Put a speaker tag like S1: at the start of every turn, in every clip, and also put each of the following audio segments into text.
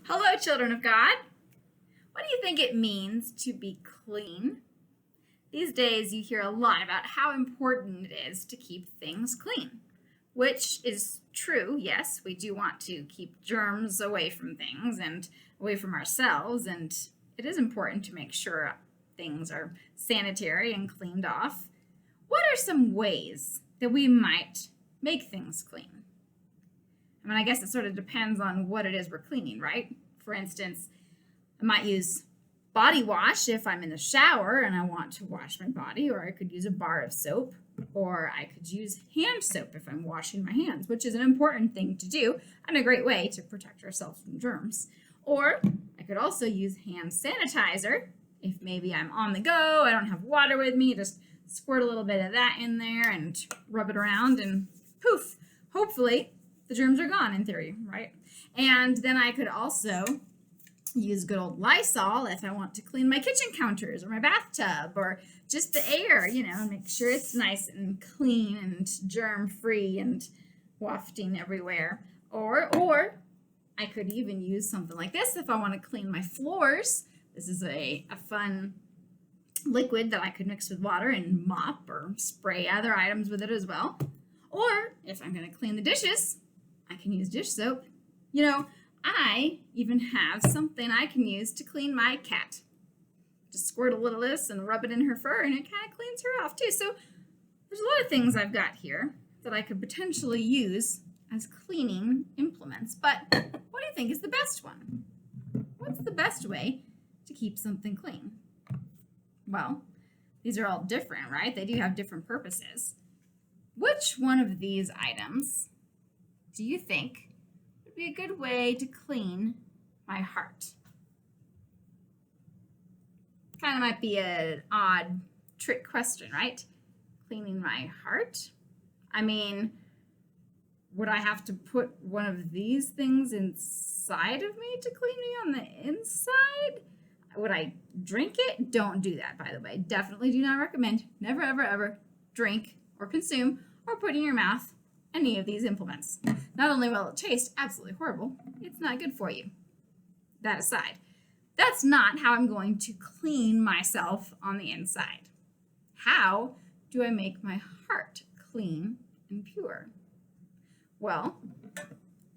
S1: Hello, children of God. What do you think it means to be clean? These days, you hear a lot about how important it is to keep things clean, which is true. Yes, we do want to keep germs away from things and away from ourselves, and it is important to make sure things are sanitary and cleaned off. What are some ways that we might make things clean? I guess it sort of depends on what it is we're cleaning, right? For instance, I might use body wash if I'm in the shower and I want to wash my body, or I could use a bar of soap, or I could use hand soap if I'm washing my hands, which is an important thing to do and a great way to protect ourselves from germs. Or I could also use hand sanitizer if maybe I'm on the go, I don't have water with me, just squirt a little bit of that in there and rub it around and poof, hopefully the germs are gone in theory, right? And then I could also use good old Lysol if I want to clean my kitchen counters or my bathtub or just the air, make sure it's nice and clean and germ-free and wafting everywhere. Or I could even use something like this if I want to clean my floors. This is a fun liquid that I could mix with water and mop or spray other items with it as well. Or if I'm going to clean the dishes, I can use dish soap. I even have something I can use to clean my cat. Just squirt a little of this and rub it in her fur, and it kind of cleans her off too. So there's a lot of things I've got here that I could potentially use as cleaning implements. But what do you think is the best one? What's the best way to keep something clean? Well, these are all different, right? They do have different purposes. Which one of these items do you think would be a good way to clean my heart? Kind of might be an odd trick question, right? Cleaning my heart? Would I have to put one of these things inside of me to clean me on the inside? Would I drink it? Don't do that, by the way. Definitely do not recommend. Never, ever, ever drink or consume or put in your mouth any of these implements. Not only will it taste absolutely horrible, it's not good for you. That aside, that's not how I'm going to clean myself on the inside. How do I make my heart clean and pure? Well,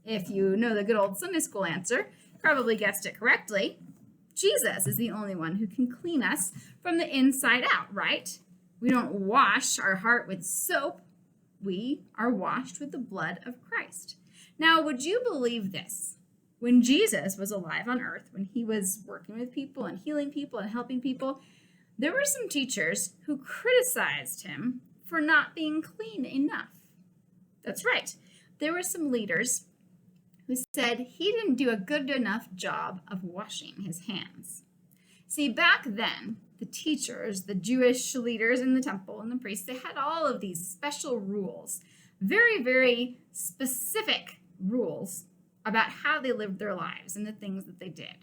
S1: if you know the good old Sunday school answer, probably guessed it correctly. Jesus is the only one who can clean us from the inside out, right? We don't wash our heart with soap. We are washed with the blood of Christ. Now, would you believe this? When Jesus was alive on earth, when he was working with people and healing people and helping people, there were some teachers who criticized him for not being clean enough. That's right. There were some leaders who said he didn't do a good enough job of washing his hands. See, back then, the teachers, the Jewish leaders in the temple and the priests, they had all of these special rules, very, very specific rules about how they lived their lives and the things that they did.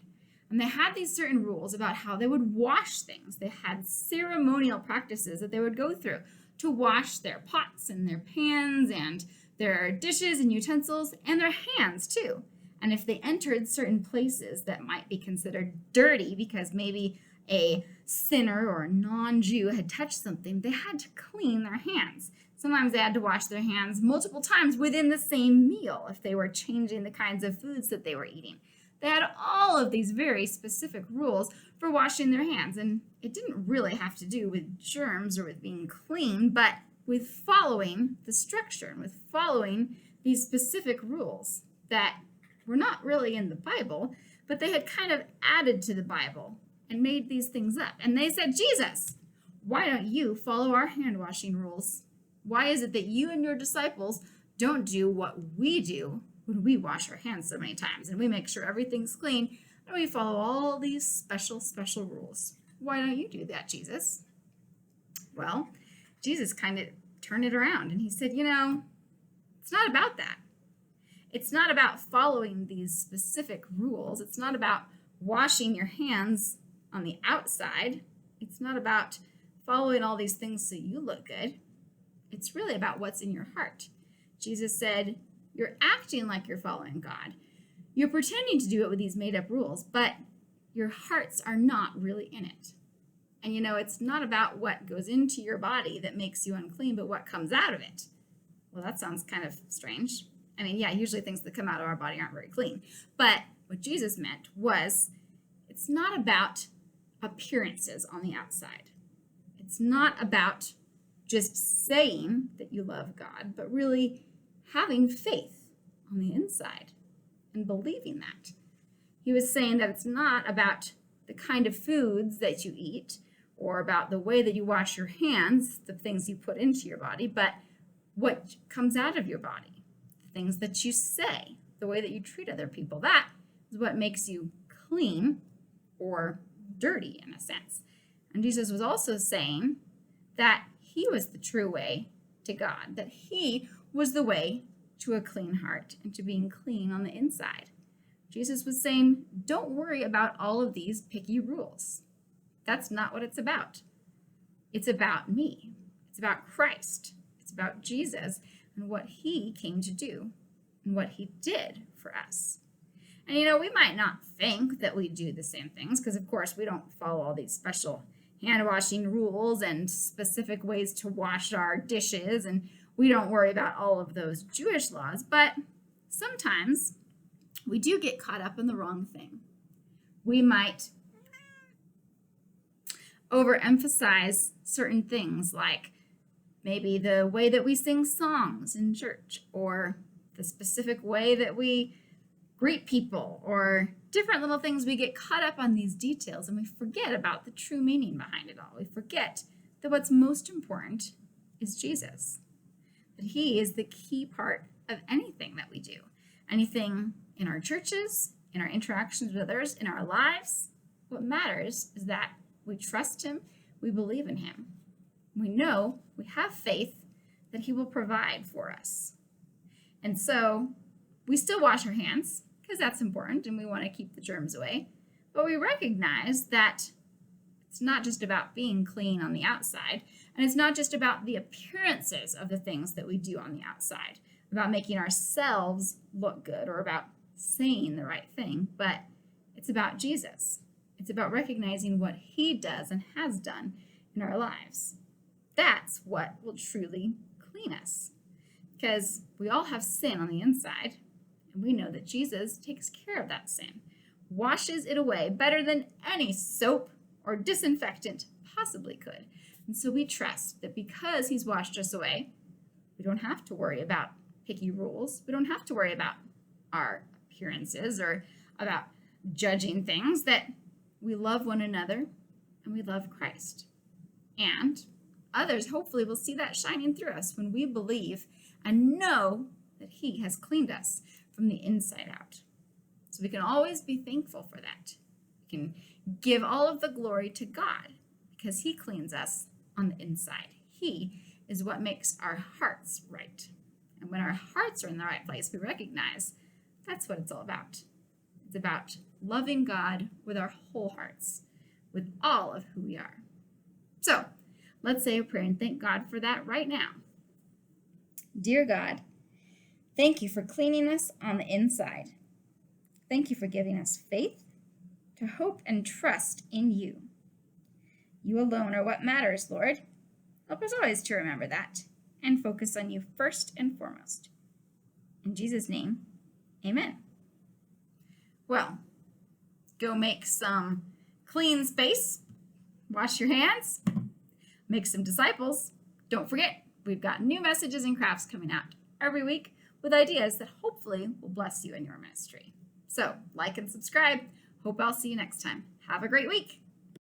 S1: And they had these certain rules about how they would wash things. They had ceremonial practices that they would go through to wash their pots and their pans and their dishes and utensils and their hands too. And if they entered certain places that might be considered dirty because maybe a sinner or a non-Jew had touched something, they had to clean their hands. Sometimes they had to wash their hands multiple times within the same meal if they were changing the kinds of foods that they were eating. They had all of these very specific rules for washing their hands, and it didn't really have to do with germs or with being clean, but with following the structure and with following these specific rules that were not really in the Bible, but they had kind of added to the Bible and made these things up. And they said, Jesus, why don't you follow our hand washing rules? Why is it that you and your disciples don't do what we do when we wash our hands so many times and we make sure everything's clean and we follow all these special rules? Why don't you do that, Jesus? Well, Jesus kind of turned it around and he said, it's not about that. It's not about following these specific rules. It's not about washing your hands on the outside. It's not about following all these things so you look good. It's really about what's in your heart. Jesus said, you're acting like you're following God. You're pretending to do it with these made-up rules, but your hearts are not really in it. And it's not about what goes into your body that makes you unclean, but what comes out of it. Well, that sounds kind of strange. I mean, yeah, usually things that come out of our body aren't very clean. But what Jesus meant was it's not about appearances on the outside. It's not about just saying that you love God, but really having faith on the inside and believing that. He was saying that it's not about the kind of foods that you eat or about the way that you wash your hands, the things you put into your body, but what comes out of your body, the things that you say, the way that you treat other people. That is what makes you clean or dirty in a sense. And Jesus was also saying that he was the true way to God, that he was the way to a clean heart and to being clean on the inside. Jesus was saying, don't worry about all of these picky rules. That's not what it's about. It's about me. It's about Christ. It's about Jesus and what he came to do and what he did for us. And we might not think that we do the same things because, of course, we don't follow all these special hand washing rules and specific ways to wash our dishes, and we don't worry about all of those Jewish laws. But sometimes we do get caught up in the wrong thing. We might overemphasize certain things, like maybe the way that we sing songs in church, or the specific way that we greet people, or different little things. We get caught up on these details and we forget about the true meaning behind it all. We forget that what's most important is Jesus, that he is the key part of anything that we do, anything in our churches, in our interactions with others, in our lives. What matters is that we trust him, we believe in him. We know, we have faith that he will provide for us. And so we still wash our hands because that's important and we want to keep the germs away. But we recognize that it's not just about being clean on the outside, and it's not just about the appearances of the things that we do on the outside, about making ourselves look good or about saying the right thing, but it's about Jesus. It's about recognizing what he does and has done in our lives. That's what will truly clean us, because we all have sin on the inside, and we know that Jesus takes care of that sin, washes it away better than any soap or disinfectant possibly could. And so we trust that because he's washed us away, we don't have to worry about picky rules. We don't have to worry about our appearances or about judging things, that we love one another and we love Christ. And others hopefully will see that shining through us when we believe and know that he has cleaned us from the inside out. So we can always be thankful for that. We can give all of the glory to God because he cleans us on the inside. He is what makes our hearts right. And when our hearts are in the right place, we recognize that's what it's all about. It's about loving God with our whole hearts, with all of who we are. So let's say a prayer and thank God for that right now. Dear God, thank you for cleaning us on the inside. Thank you for giving us faith to hope and trust in you. You alone are what matters, Lord. Help us always to remember that and focus on you first and foremost. In Jesus' name, amen. Well, go make some clean space, wash your hands, make some disciples. Don't forget, we've got new messages and crafts coming out every week with ideas that hopefully will bless you in your ministry. So, like and subscribe. Hope I'll see you next time. Have a great week.